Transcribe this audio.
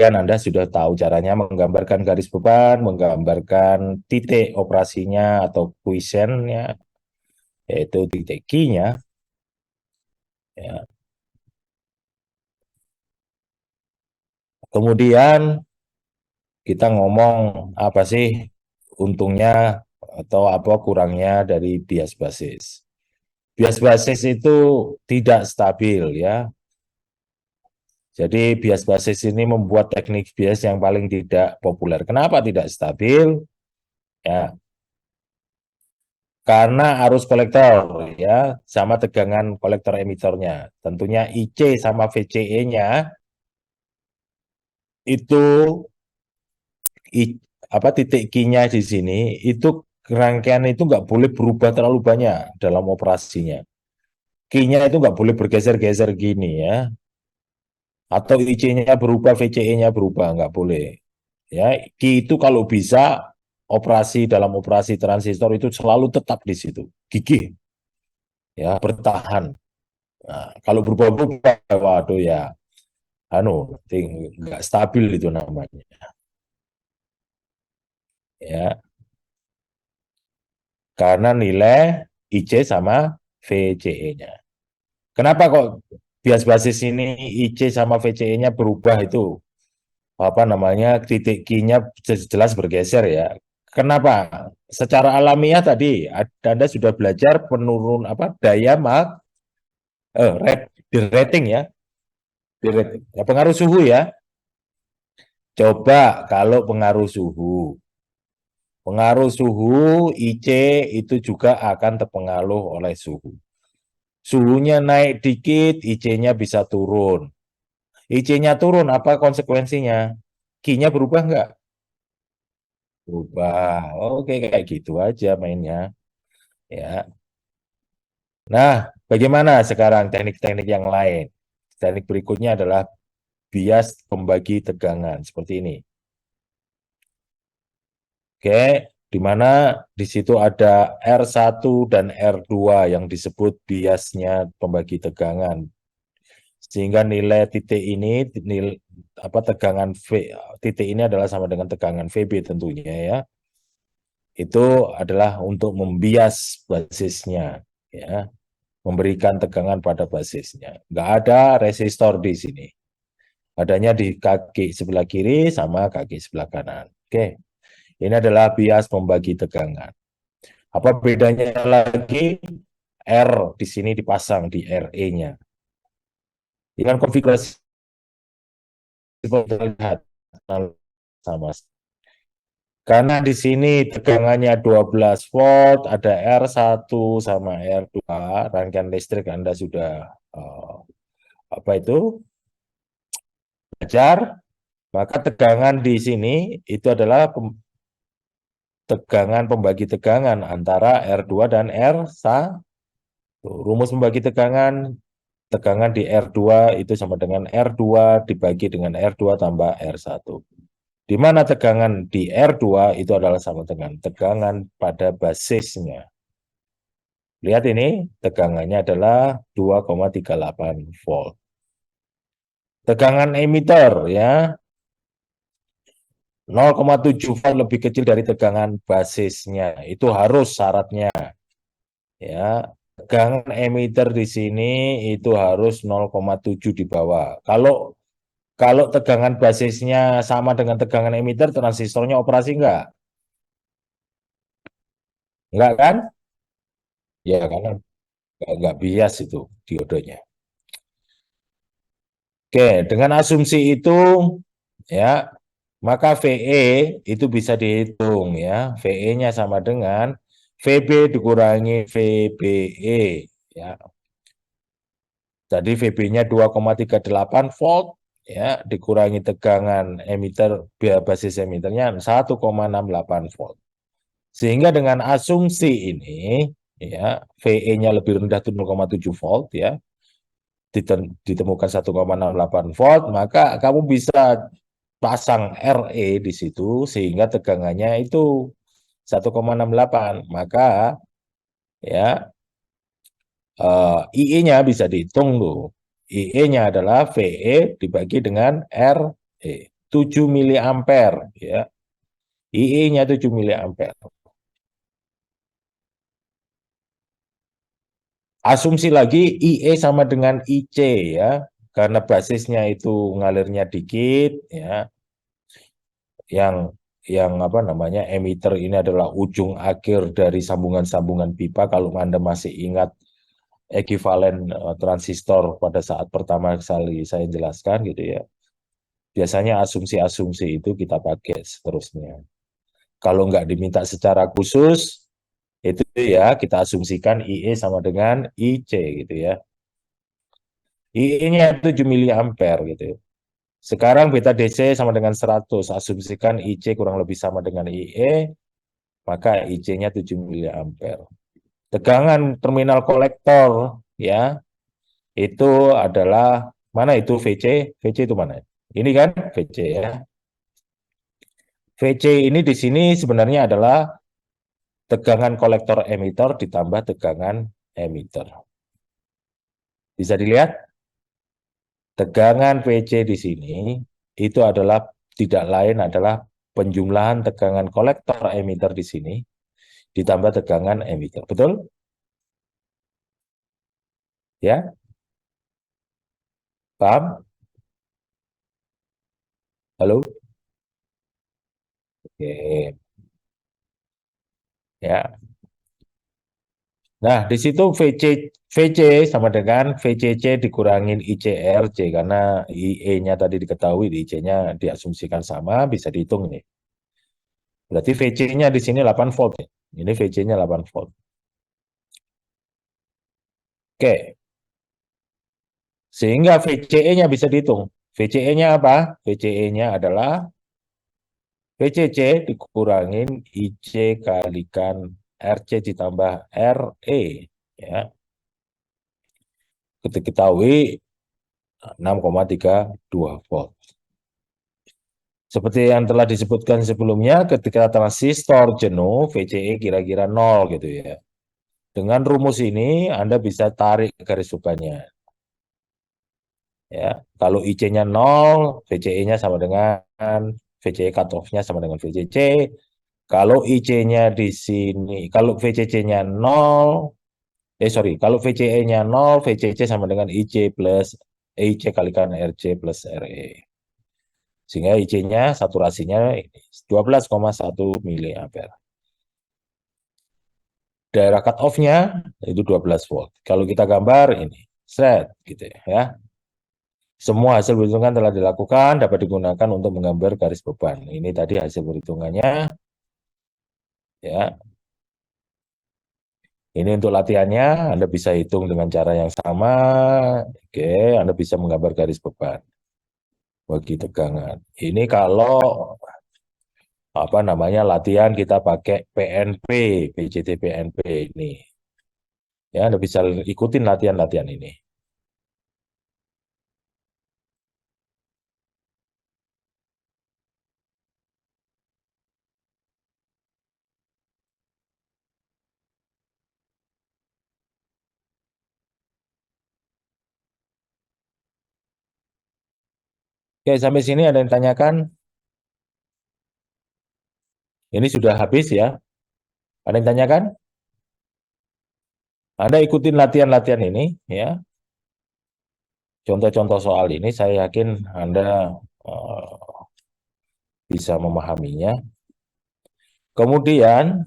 Kemudian Anda sudah tahu caranya menggambarkan garis beban, menggambarkan titik operasinya atau quiescent-nya, yaitu titik Q-nya. Ya. Kemudian kita ngomong apa sih untungnya atau apa kurangnya dari bias basis. Bias basis itu tidak stabil ya. Jadi bias basis ini membuat teknik bias yang paling tidak populer. Kenapa tidak stabil? Ya, karena arus kolektor ya sama tegangan kolektor emitornya. Tentunya IC sama VCE-nya itu apa titik Q-nya di sini itu rangkaian itu nggak boleh berubah terlalu banyak dalam operasinya. Q-nya itu nggak boleh bergeser-geser gini ya. Atau IC-nya berubah, VCE-nya berubah, nggak boleh. Ya, Q itu kalau bisa operasi dalam operasi transistor itu selalu tetap di situ, gigih, ya bertahan. Nah, kalau berubah-ubah, waduh ya, anu, nggak stabil itu namanya. Ya, karena nilai IC sama VCE-nya. Kenapa kok bias basis ini IC sama VCE-nya berubah itu? Apa namanya titik Q-nya jelas bergeser ya. Kenapa? Secara alamiah tadi Anda sudah belajar penurun apa daya di rating ya, di rating. Ya, pengaruh suhu ya. Coba kalau pengaruh suhu. Pengaruh suhu IC itu juga akan terpengaruh oleh suhu. Suhunya naik dikit, IC-nya bisa turun. IC-nya turun, apa konsekuensinya? Q-nya berubah nggak? Berubah. Oke, kayak gitu aja mainnya. Ya. Nah, bagaimana sekarang teknik-teknik yang lain? Teknik berikutnya adalah bias pembagi tegangan seperti ini. Oke, di mana di situ ada R1 dan R2 yang disebut biasnya pembagi tegangan. Sehingga nilai titik ini apa tegangan titik ini adalah sama dengan tegangan VB tentunya ya. Itu adalah untuk membias basisnya ya. Memberikan tegangan pada basisnya. Nggak ada resistor di sini. Adanya di kaki sebelah kiri sama kaki sebelah kanan. Oke, ini adalah bias pembagi tegangan. Apa bedanya lagi? R di sini dipasang di RE-nya. Dengan konfigurasi lihat sama. Karena di sini tegangannya 12 volt, ada R1 sama R2, rangkaian listrik Anda sudah apa itu belajar, maka tegangan di sini itu adalah tegangan pembagi tegangan antara R2 dan R1. Rumus pembagi tegangan di R2 itu sama dengan R2 dibagi dengan R2 tambah R1. Di mana tegangan di R2 itu adalah sama dengan tegangan pada basisnya. Lihat ini, tegangannya adalah 2,38 volt. Tegangan emitter ya, 0,7 volt lebih kecil dari tegangan basisnya. Itu harus syaratnya. Ya, tegangan emitter di sini itu harus 0,7 di bawah. Kalau tegangan basisnya sama dengan tegangan emitter, transistornya operasi enggak? Enggak kan? Ya, karena enggak bias itu diodenya. Oke, dengan asumsi itu ya, maka VE itu bisa dihitung ya. VE-nya sama dengan VB dikurangi VBE ya. Jadi VB-nya 2,38 volt ya dikurangi tegangan emitter basis emiternya 1,68 volt. Sehingga dengan asumsi ini ya VE-nya lebih rendah 0,7 volt ya ditemukan 1,68 volt maka kamu bisa pasang RE di situ sehingga tegangannya itu 1,68 maka ya IE-nya bisa dihitung tuh. IE-nya adalah VE dibagi dengan RE. 7 miliampere ya. IE-nya 7 miliampere. Asumsi lagi IE sama dengan IC ya. Karena basisnya itu ngalirnya dikit ya. Yang apa namanya emitter ini adalah ujung akhir dari sambungan-sambungan pipa. Kalau Anda masih ingat ekuivalen transistor pada saat pertama kali saya jelaskan gitu ya. Biasanya asumsi-asumsi itu kita pakai seterusnya. Kalau nggak diminta secara khusus, itu ya kita asumsikan IE sama dengan IC gitu ya. IE-nya 7 miliampere gitu ya. Sekarang beta DC sama dengan 100, asumsikan IC kurang lebih sama dengan IE, maka IC-nya 7 miliampere. Tegangan terminal kolektor ya, itu adalah mana itu VC? VC itu mana? Ini kan VC ya. VC ini di sini sebenarnya adalah tegangan kolektor emitter ditambah tegangan emitter. Bisa dilihat? Tegangan VC di sini itu adalah tidak lain adalah penjumlahan tegangan kolektor emitter di sini ditambah tegangan emitter. Betul? Ya? Paham? Halo? Oke. Ya. Nah, di situ VC sama dengan VCC dikurangin ICRC karena IE-nya tadi diketahui, IC-nya diasumsikan sama, bisa dihitung nih. Berarti VC-nya di sini 8 volt ya. Ini VC-nya 8 volt. Oke, sehingga VCE-nya bisa dihitung. VCE-nya apa? VCE-nya adalah VCC dikurangin IC kalikan RC ditambah RE. Ya. Kita ketahui 6,32 volt. Seperti yang telah disebutkan sebelumnya, ketika transistor jenuh, VCE kira-kira 0 gitu ya. Dengan rumus ini, Anda bisa tarik garis bebannya. Ya, kalau IC-nya 0, VCE-nya sama dengan VCE cutoff-nya sama dengan VCC. Kalau IC-nya di sini, kalau VCC-nya 0, kalau VCE-nya 0, VCC sama dengan IC plus IC kalikan RC plus RE. Sehingga IC-nya saturasinya 12,1 miliampere. Daerah cut off-nya itu 12 volt. Kalau kita gambar ini, set gitu ya. Semua hasil perhitungan telah dilakukan, dapat digunakan untuk menggambar garis beban. Ini tadi hasil perhitungannya. Ya, ini untuk latihannya, Anda bisa hitung dengan cara yang sama. Oke, Anda bisa menggambar garis beban bagi tegangan. Ini kalau apa namanya latihan kita pakai PNP, PJT PNP ini. Ya, Anda bisa ikutin latihan-latihan ini. Oke, sampai sini ada yang tanyakan? Ini sudah habis ya. Ada yang tanyakan? Anda ikutin latihan-latihan ini ya. Contoh-contoh soal ini saya yakin Anda bisa memahaminya. Kemudian